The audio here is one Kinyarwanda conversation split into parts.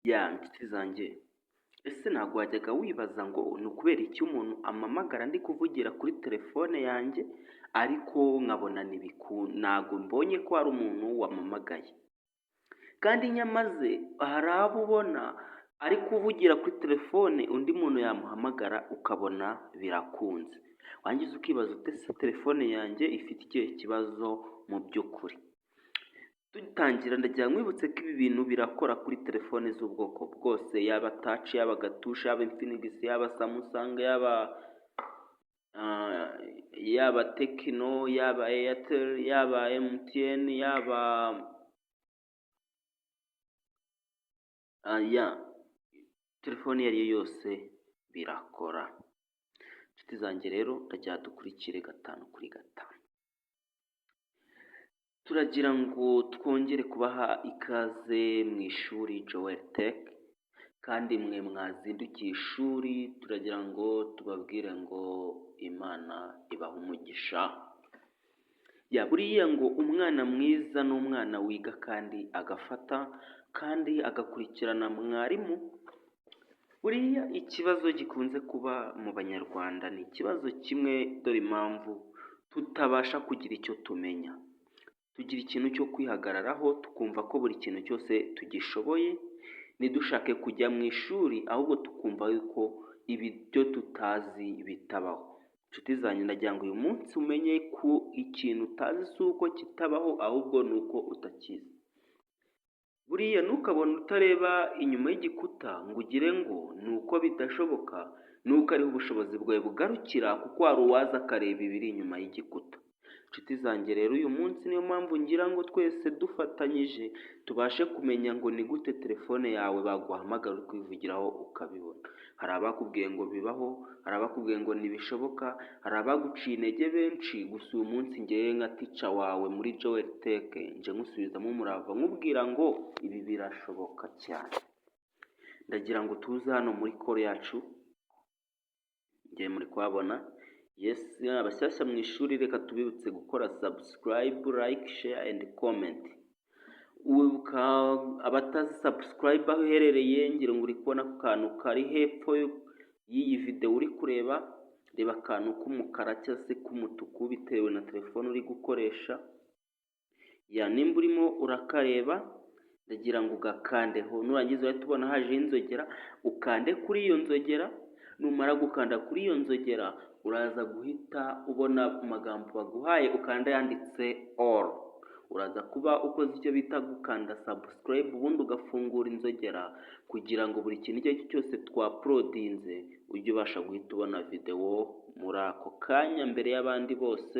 Nshuti zanjye, ese ntabwo wajyaga wibaza ngo ni ukubera iki umuntu ampamagara ndi kuvugira kuri telefone yanjye ariko nkabona ntabwo mbonye ko hari umuntu wampamagaye, kandi nyamaze hari abo ubona ari kuvugira kuri telefone undi muntu yamuhamagara ukabona birakunze, wangiza ukibaza uti ese telefone yanjye ifite ikihe kibazo mu by'ukuri? Dutangira ndagira nkwibutse ko ibi bintu birakora kuri telefone z'ubwoko bwose, yaba taci, yaba gatushe, yaba infinigisi, yaba samusanga, yaba tekino, yaba eyateri, yaba emutiyeni, yaba telefone iyo ari yo yose birakora. Inshuti zanjye rero ndagira dukurikire 5 kuri 5. Turagira ngo twongere kubaha ikaze mu ishuri Joel Tech, kandi mwe mwazindukiye ishuri turagira ngo tubabwire ngo Imana ibahe umugisha. Buriya ngo umwana mwiza ni umwana wiga kandi agafata kandi agakurikirana mwarimu. Buriya ikibazo gikunze kuba mu banyarwanda ni ikibazo kimwe, dore impamvu tutabasha kugira icyo tumenya. Tugira ikintu cyo kwihagararaho tukumva ko buri kintu cyose tugishoboye, ntidushake kujya mu ishuri ahubwo tukumva yuko ibyo tutazi bitabaho. Inshuti zanjye ndagira ngo uyu munsi umenye ko ikintu utazi si uko kitabaho ahubwo ni uko utakizi. Buriya ntukabone utareba inyuma y'igikuta ngo ugire ngo ni uko bidashoboka, ni uko ariho ubushobozi bwawe bugarukira, kuko hari uwaza akareba ibiri inyuma y'igikuta. Inshuti zanjye rero uyu munsi niyo mpamvu ngira ngo twese dufatanyije tubashe kumenya ngo ni gute telefone yawe baguhamagara uri kwivugiraho ukabibona. Hari abakubwiye ngo bibaho, hari abakubwiye ngo ntibishoboka, hari abaguciye intege benshi, gusa uyu munsi ngewe nka tica wawe muri Joel Tech nje nkusubizamo umurava nkubwira ngo ibi birashoboka cyane. Ndagira ngo tuze hano muri kore yacu, ngiye muri kuhabona. Abashyashya mu ishuri reka tubibutse gukora subscribe, like, share and comment. Abatazi subscribe aho uherereye ngira ngo uri kubona ku kantu kari hepfo y'iyi video uri kureba, reba akantu k'umukara cyangwa se k'umutuku bitewe na telefone uri gukoresha. Nimba urimo urakareba ndagira ngo ugakandeho, nurangiza uhita ubona haje inzogera, ukande kuri iyo nzogera. Numara gukanda kuri iyo nzogera uraza guhita ubona amagambo baguhaye, ukanda yanditse all. Uraza kuba ukoze icyo bita gukanda subscribe, ubundi ugafungura inzogera kugira ngo buri kintu icyo ari cyo cyose twaprodinze ujye ubasha guhita ubona video muri ako kanya mbere y'abandi bose.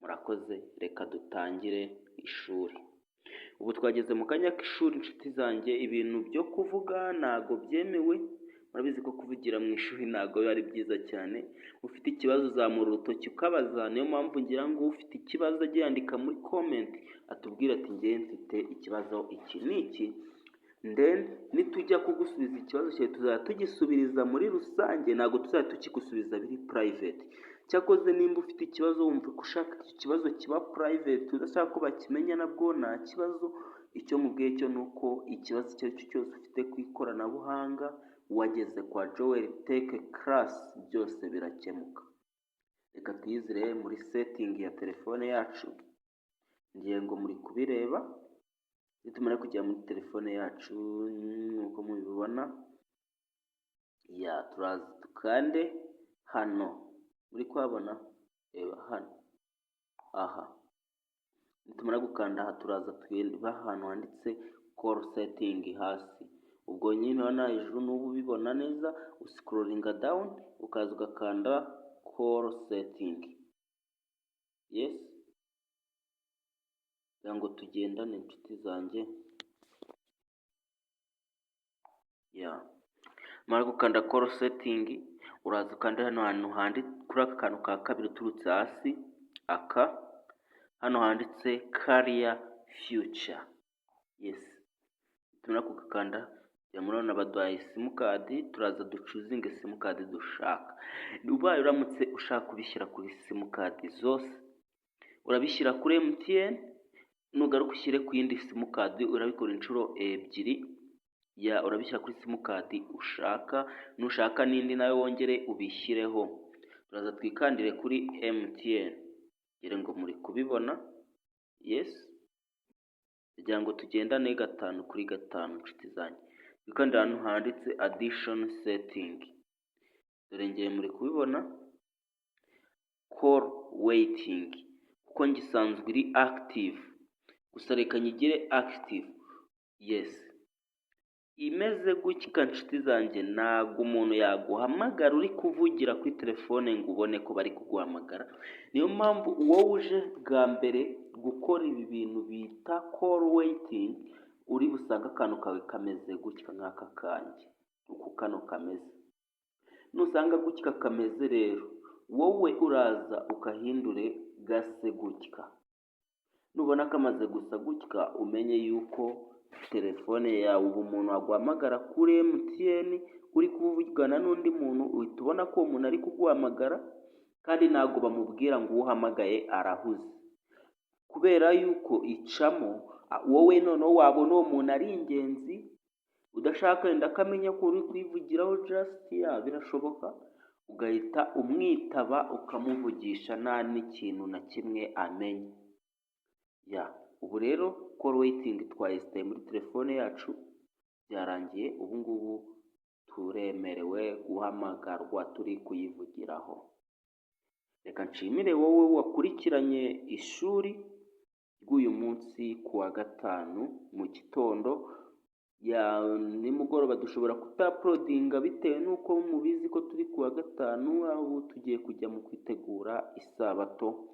Murakoze, reka dutangire ishuri. Ubu twageze mu kanya k'ishuri. Inshuti zanjye, ibintu byo kuvuga ntago byemewe. Murabizi ko kuvugira mu ishuri ntago ari byiza cyane. Ufite ikibazo uzamura urutoki ukabaza, niyo mpamvu ngira ngo ufite ikibazo ajye yandika muri comment atubwira ati ngewe mfite ikibazo iki n'iki, then nitujya kugusubiza ikibazo cyawe tuzajya tugisubiriza muri rusange, ntabwo tuzajya tukigusubiza biri private. Cyakoze nimba ufite ikibazo wumva ko ushaka icyo kibazo kiba private udashaka ko bakimenya, nabwo nta kibazo. Icyo mubwiye cyo ni uko ikibazo icyo ari cyo cyose ufite ku ikoranabuhanga wageze kwa Joel Tech class byose birakemuka. Reka tuyizire muri setting ya telefone yacu, ngiye ngo muri kubireba. Nitumara kujya muri telefone yacu nk'uko mubibona, turaza dukande hano, muri kuhabona, reba hano, aha. Nitumara gukanda aha turaza tweba ahantu handitse call setting hasi. Ubwo nyine hano hejuru n'ubu ubibona neza, uscrollinga down ukaza ugakanda call setting. Kugira ngo tugendane inshuti zanjye. Mara gukanda call setting uraza ukanda hano hantu handitse kuri aka kantu ka kabiri uturutse hasi, hano handitse career future. Tumara kugakanda murabona baduhaye simukadi, turaza ducuzinge simukadi dushaka. Ubaye uramutse ushaka kubishyira kuri simukadi zose urabishyira kuri MTN, nugaruka ushyire ku yindi simukadi urabikora inshuro ebyiri. urabishyira kuri simukadi ushaka, nushaka n'indi nawe wongere ubishyireho. Turaza twikandire kuri MTN, ngira ngo muri kubibona. Yes, kugira ngo tugendane 5 kuri 5 inshuti zanjye. Twikandira ahantu handitse addition setting, dore ngiye muri kubibona call waiting, kuko ngisanzwe iri active, gusa reka nyigire active. Yes, imeze gutya inshuti zanjye, ntabwo umuntu yaguhamagara uri kuvugira kuri telefone ngo ubone ko bari kuguhamagara. Niyo mpamvu wowe uje bwa mbere gukora ibi bintu bita call waiting, uri busanga akantu kawe kameze gutya nk'aka kanjye, uku kano kameze. Nusanga gutya kameze rero, wowe uraza ukahindure gase gutya. Nubona kamaze gusa gutya, umenye yuko telefone yawe ubu umuntu aguhamagara kuri MTN uri kuvugana n'undi muntu, uhita ubona ko uwo muntu ari kuguhamagara, kandi ntabwo bamubwira ngo uhamagaye arahuze, kubera yuko icamo wowe noneho wabona uwo muntu ari ingenzi, udashaka wenda akamenya ko uri kwivugiraho just birashoboka, ugahita umwitaba ukamuvugisha nta n'ikintu na kimwe amenye. Ubu rero call waiting twayisitaye muri telefone yacu, byarangiye. Ubu ngubu turemerewe guhamagarwa turi kuyivugiraho. Reka nshimire wowe wakurikiranye ishuri ry'uyu munsi kuwa 5 mu gitondo. Nimugoroba dushobora kutaprodinga bitewe n'uko mubizi ko turi kuwa 5, aho tugiye kujya mu kwitegura isabato.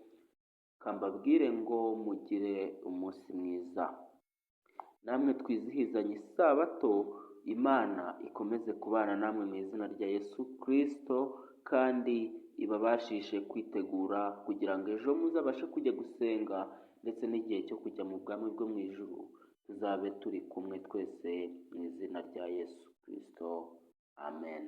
Kambabwire ngo mugire umunsi mwiza, namwe twizihizanye isabato. Imana ikomeze kubana namwe mu izina rya Yesu Kristo, kandi ibabashishe kwitegura kugira ngo ejo muzabashe kujya gusenga, ndetse n'igihe cyo kujya mu bwami bwo mu ijuru tuzabe turi kumwe twese mu izina rya Yesu Kristo. Amen.